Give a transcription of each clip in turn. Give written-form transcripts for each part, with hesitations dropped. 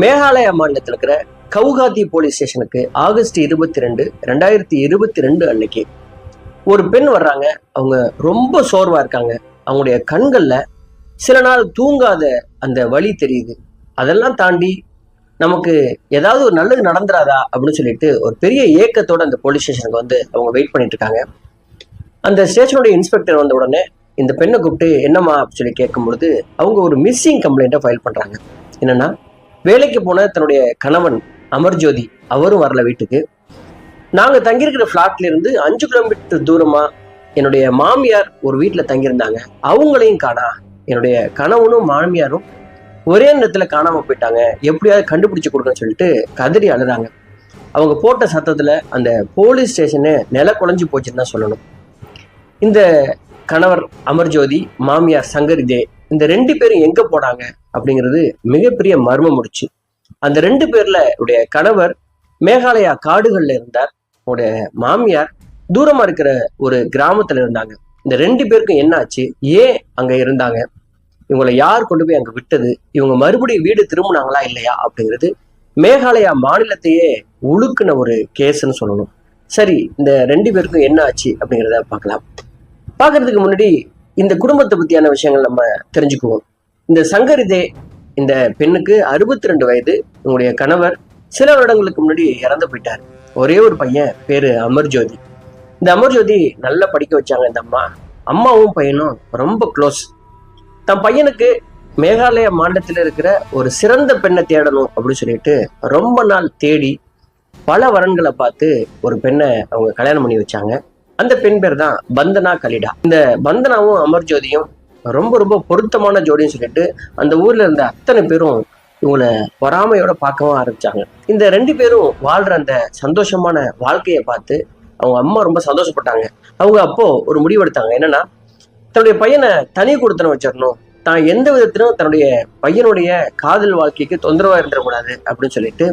மேகாலயா மாநிலத்தில் இருக்கிற கவுகாத்தி போலீஸ் ஸ்டேஷனுக்கு ஆகஸ்ட் 22, 2022 அன்னைக்கு ஒரு பெண் வர்றாங்க. அவங்க ரொம்ப சோர்வா இருக்காங்க. அவங்களுடைய கண்கள்ல சில நாள் தூங்காத அந்த வலி தெரியுது. அதெல்லாம் தாண்டி நமக்கு ஏதாவது ஒரு நல்லது நடந்துராதா அப்படின்னு சொல்லிட்டு ஒரு பெரிய ஏக்கத்தோட அந்த போலீஸ் ஸ்டேஷனுக்கு வந்து அவங்க வெயிட் பண்ணிட்டு இருக்காங்க. அந்த ஸ்டேஷனுடைய இன்ஸ்பெக்டர் வந்த உடனே இந்த பெண்ணை கூப்பிட்டு என்னம்மா அப்படின்னு சொல்லி கேட்கும் பொழுது அவங்க ஒரு மிஸ்ஸிங் கம்ப்ளைண்ட்டை ஃபைல் பண்றாங்க. என்னன்னா, வேலைக்கு போன தன்னுடைய கணவன் அமர்ஜோதி அவரும் வரல வீட்டுக்கு. நாங்க தங்கியிருக்கிற பிளாட்ல இருந்து 5 கிலோமீட்டர் தூரமா என்னுடைய மாமியார் ஒரு வீட்டுல தங்கியிருந்தாங்க. அவங்களையும் காணா. என்னுடைய கணவனும் மாமியாரும் ஒரே நேரத்துல காணாம போயிட்டாங்க. எப்படியாவது கண்டுபிடிச்சு கொடுக்கணும்னு சொல்லிட்டு கதறி அழுறாங்க. அவங்க போட்ட சத்தத்துல அந்த போலீஸ் ஸ்டேஷனு நில குலைஞ்சு போச்சுன்னு தான் சொல்லணும். இந்த கணவர் அமர்ஜோதி, மாமியார் சங்கரிதே, இந்த 2 பேரும் எங்க போனாங்க அப்படிங்கிறது மிகப்பெரிய மர்மம் முடிச்சு. அந்த 2 பேர்ல உடைய கணவர் மேகாலயா காடுகள்ல இருந்தார். உடைய மாமியார் தூரமா இருக்கிற ஒரு கிராமத்துல இருந்தாங்க. இந்த 2 பேருக்கும் என்ன ஆச்சு, ஏன் அங்க இருந்தாங்க, இவங்களை யார் கொண்டு போய் அங்க விட்டது, இவங்க மறுபடியும் வீடு திரும்பினாங்களா இல்லையா அப்படிங்கிறது மேகாலயா மாநிலத்தையே உழுக்குன ஒரு கேஸ்ன்னு சொல்லணும். சரி, இந்த 2 பேருக்கும் என்ன ஆச்சு அப்படிங்கிறத பார்க்கலாம். பார்க்கறதுக்கு முன்னாடி இந்த குடும்பத்தை பத்தியான விஷயங்கள் நம்ம தெரிஞ்சுக்குவோம். இந்த சங்கரிதே, இந்த பெண்ணுக்கு 62 வயது. உங்களுடைய கணவர் சில வருடங்களுக்கு முன்னாடி இறந்து போயிட்டார். ஒரே ஒரு பையன், பேரு அமர்ஜோதி. இந்த அமர்ஜோதி நல்லா படிக்க வச்சாங்க. இந்த அம்மாவும் பையனும் ரொம்ப க்ளோஸ். தன் பையனுக்கு மேகாலயா மாநிலத்தில் இருக்கிற ஒரு சிறந்த பெண்ணை தேடணும் அப்படின்னு சொல்லிட்டு ரொம்ப நாள் தேடி பல வரன்களை பார்த்து ஒரு பெண்ணை அவங்க கல்யாணம் பண்ணி வச்சாங்க. அந்த பெண் பேர் தான் பந்தனா கலிடா. இந்த பந்தனாவும் அமர்ஜோதியும் ரொம்ப ரொம்ப பொருத்தமான ஜோடின்னு சொல்லிட்டு அந்த ஊர்ல இருந்த அத்தனை பேரும் இவங்களை பொறாமையோட பார்க்கவும் ஆரம்பிச்சாங்க. இந்த 2 பேரும் வாழ்ற அந்த சந்தோஷமான வாழ்க்கையை பார்த்து அவங்க அம்மா ரொம்ப சந்தோஷப்பட்டாங்க. அவங்க அப்போ ஒரு முடிவெடுத்தாங்க. என்னன்னா, தன்னுடைய பையனை தனி கொடுத்தனம் வச்சிடணும், தான் எந்த விதத்திலும் தன்னுடைய பையனுடைய காதல் வாழ்க்கைக்கு தொந்தரவா இருந்துடக்கூடாது அப்படின்னு சொல்லிட்டு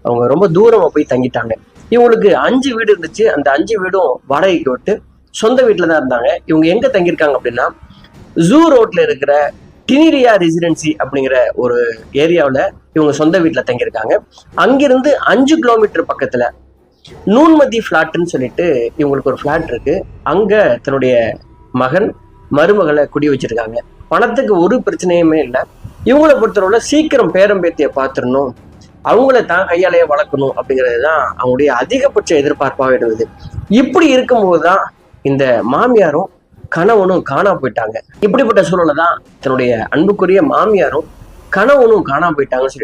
அவங்க ரொம்ப தூரமா போய் தங்கிட்டாங்க. இவங்களுக்கு 5 வீடு இருந்துச்சு. அந்த 5 வீடும் வாடகைக்கு விட்டு சொந்த வீட்டுல தான் இருந்தாங்க. இவங்க எங்க தங்கியிருக்காங்க அப்படின்னா, ஜூ ரோட்ல இருக்கிற டினிரியா ரெசிடென்சி அப்படிங்கிற ஒரு ஏரியாவில் இவங்க சொந்த வீட்டுல தங்கியிருக்காங்க. அங்கிருந்து 5 கிலோமீட்டர் பக்கத்துல நூன்மதி பிளாட்னு சொல்லிட்டு இவங்களுக்கு ஒரு பிளாட் இருக்கு. அங்க தன்னுடைய மகன் மருமகளை குடி வச்சிருக்காங்க. பணத்துக்கு ஒரு பிரச்சனையுமே இல்லை. இவங்களை பொறுத்தவரை சீக்கிரம் பேரம்பேத்திய பார்த்துடணும், அவங்கள தான் கையாலேயே வளர்க்கணும் அப்படிங்கிறது தான் அவங்களுடைய அதிகபட்ச எதிர்பார்ப்பாக இருந்தது. இப்படி இருக்கும்போது தான் இந்த மாமியாரும் கணவனும் காணா போயிட்டாங்க. இப்படிப்பட்ட சூழலை தான் தன்னுடைய அன்புக்குரிய மாமியாரும் கணவனும் காணா போயிட்டாங்கன்னு